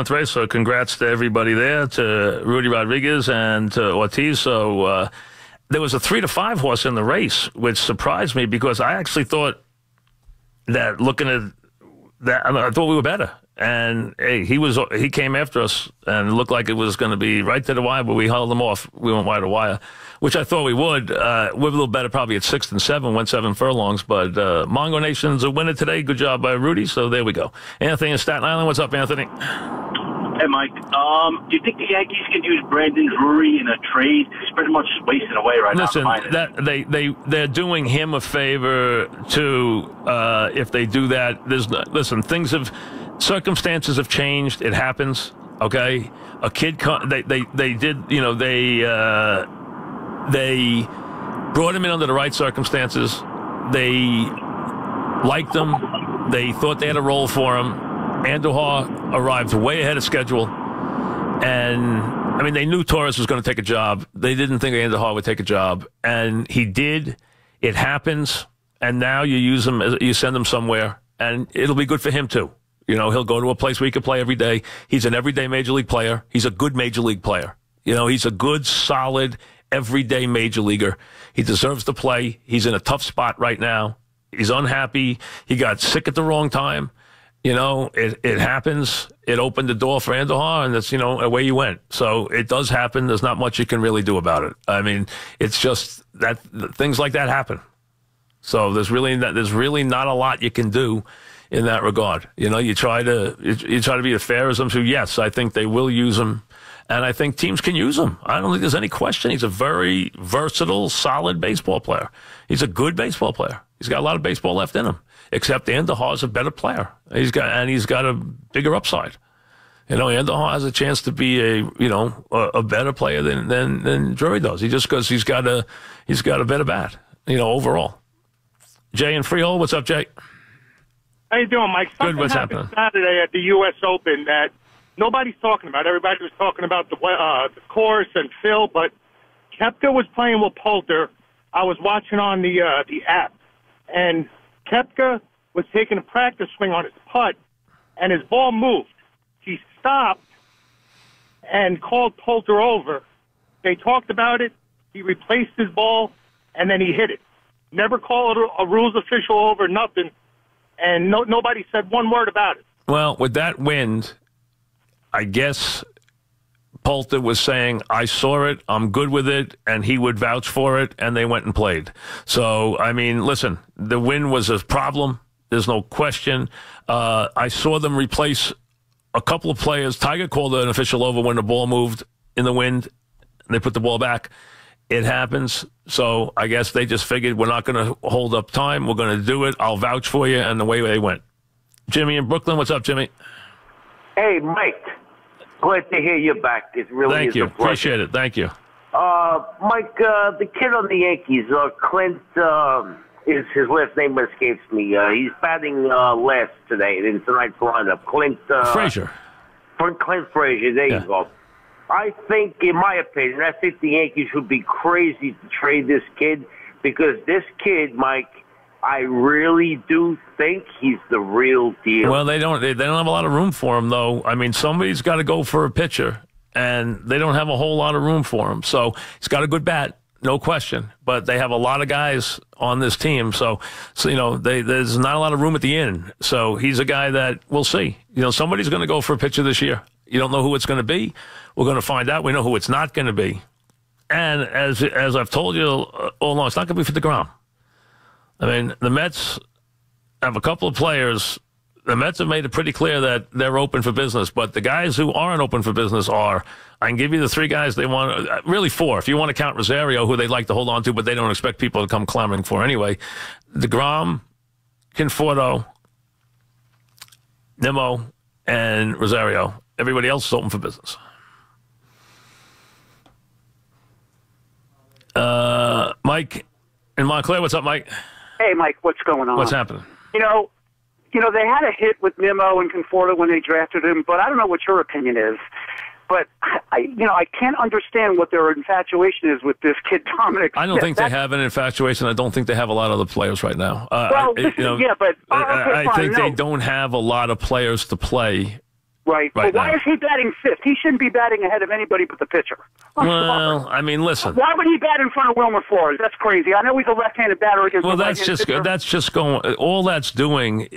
race, so congrats to everybody there, to Rudy Rodriguez and to Ortiz. So there was a 3-5 horse in the race, which surprised me because I actually thought that looking at that, I thought we were better. And hey, he came after us, and it looked like it was going to be right to the wire, but we held him off. We went wire to wire, which I thought we would. We're a little better probably at 6 and 7, went 7 furlongs. But Mongo Nation's a winner today. Good job by Rudy. So there we go. Anthony in Staten Island. What's up, Anthony? Hey, Mike. Do you think the Yankees can use Brandon Drury in a trade? He's pretty much wasting away right now. Listen, they're doing him a favor too if they do that. Circumstances have changed. It happens. Okay, a kid. They brought him in under the right circumstances. They liked him. They thought they had a role for him. Andujar arrived way ahead of schedule. And, I mean, they knew Torres was going to take a job. They didn't think Andujar would take a job. And he did. It happens. And now you use him, you send him somewhere. And it'll be good for him, too. You know, he'll go to a place where he can play every day. He's an everyday major league player. He's a good major league player. You know, he's a good, solid, everyday major leaguer. He deserves to play. He's in a tough spot right now. He's unhappy. He got sick at the wrong time. You know, it happens. It opened the door for Andujar, and that's, you know, away you went. So it does happen. There's not much you can really do about it. I mean, it's just that things like that happen. So there's really not a lot you can do in that regard. You know, you try to be as fair as them. So yes, I think they will use him, and I think teams can use him. I don't think there's any question. He's a very versatile, solid baseball player. He's a good baseball player. He's got a lot of baseball left in him. Except Andujar is a better player. He's got a bigger upside. You know, Andujar has a chance to be a better player than Drury does. He just because he's got a better bat. You know, overall. Jay in Freehold, what's up, Jay? How you doing, Mike? Good. What's happening? Saturday at the U.S. Open that nobody's talking about. Everybody was talking about the course and Phil, but Koepka was playing with Poulter. I was watching on the app, and Koepka was taking a practice swing on his putt, and his ball moved. He stopped and called Poulter over. They talked about it. He replaced his ball, and then he hit it. Never called a rules official over, nothing. And nobody said one word about it. Well, with that wind, I guess Poulter was saying, I saw it, I'm good with it, and he would vouch for it, and they went and played. So, I mean, listen, the wind was a problem. There's no question. I saw them replace a couple of players. Tiger called an official over when the ball moved in the wind, and they put the ball back. It happens. So I guess they just figured we're not going to hold up time. We're going to do it. I'll vouch for you, and the way they went. Jimmy in Brooklyn, what's up, Jimmy? Hey, Mike. Glad to hear you back. It really Thank is you. a pleasure. Appreciate it. Thank you. Mike, the kid on the Yankees, Clint, his last name escapes me. He's batting last today in tonight's lineup. Clint Frazier. Clint Frazier, there you go. I think, in my opinion, I think the Yankees would be crazy to trade this kid because this kid, Mike, I really do think he's the real deal. Well, they don't have a lot of room for him, though. I mean, somebody's got to go for a pitcher, and they don't have a whole lot of room for him. So he's got a good bat, no question. But they have a lot of guys on this team, so you know, there's not a lot of room at the end. So he's a guy that we'll see. You know, somebody's going to go for a pitcher this year. You don't know who it's going to be. We're going to find out. We know who it's not going to be. And as I've told you all along, it's not going to be for DeGrom. I mean, the Mets have a couple of players. The Mets have made it pretty clear that they're open for business, but the guys who aren't open for business are, I can give you the three guys they want, really four, if you want to count Rosario, who they'd like to hold on to, but they don't expect people to come clamoring for anyway. DeGrom, Conforto, Nimmo, and Rosario. Everybody else is open for business. Mike in Montclair, what's up, Mike? Hey, Mike, what's going on? What's happening? You know, they had a hit with Nimmo and Conforto when they drafted him, but I don't know what your opinion is. But I can't understand what their infatuation is with this kid Dominic. I don't think they have an infatuation. I don't think they have a lot of other players right now. Well, I think they don't have a lot of players to play Right. But why is he batting fifth? He shouldn't be batting ahead of anybody but the pitcher. Well, I mean, listen. Why would he bat in front of Wilmer Flores? That's crazy. I know he's a left-handed batter against. Well, that's just going. All that's doing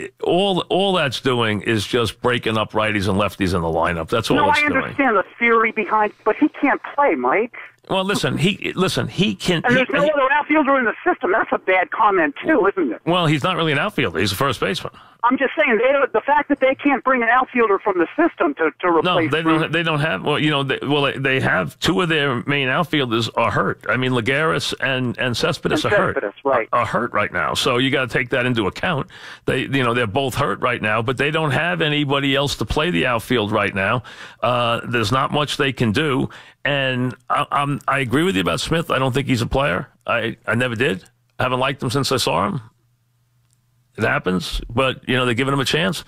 is just breaking up righties and lefties in the lineup. That's all it's doing. No, I understand the theory behind, but he can't play, Mike. Well, listen, he can. And there's no other outfielder in the system. That's a bad comment too, isn't it? Well, he's not really an outfielder. He's a first baseman. I'm just saying, the fact that they can't bring an outfielder from the system to replace. No, they don't have. Well, they have two of their main outfielders are hurt. I mean, Lagares and Cespedes are hurt. Right. Are hurt right now. So you got to take that into account. They're both hurt right now, but they don't have anybody else to play the outfield right now. There's not much they can do. And I agree with you about Smith. I don't think he's a player. I never did. I haven't liked him since I saw him. It happens, but, they're giving him a chance.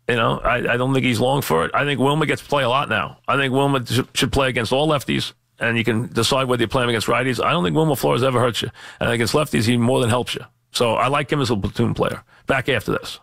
I don't think he's long for it. I think Wilmer gets to play a lot now. I think Wilmer should play against all lefties, and you can decide whether you play him against righties. I don't think Wilmer Flores ever hurts you. And against lefties, he more than helps you. So I like him as a platoon player. Back after this.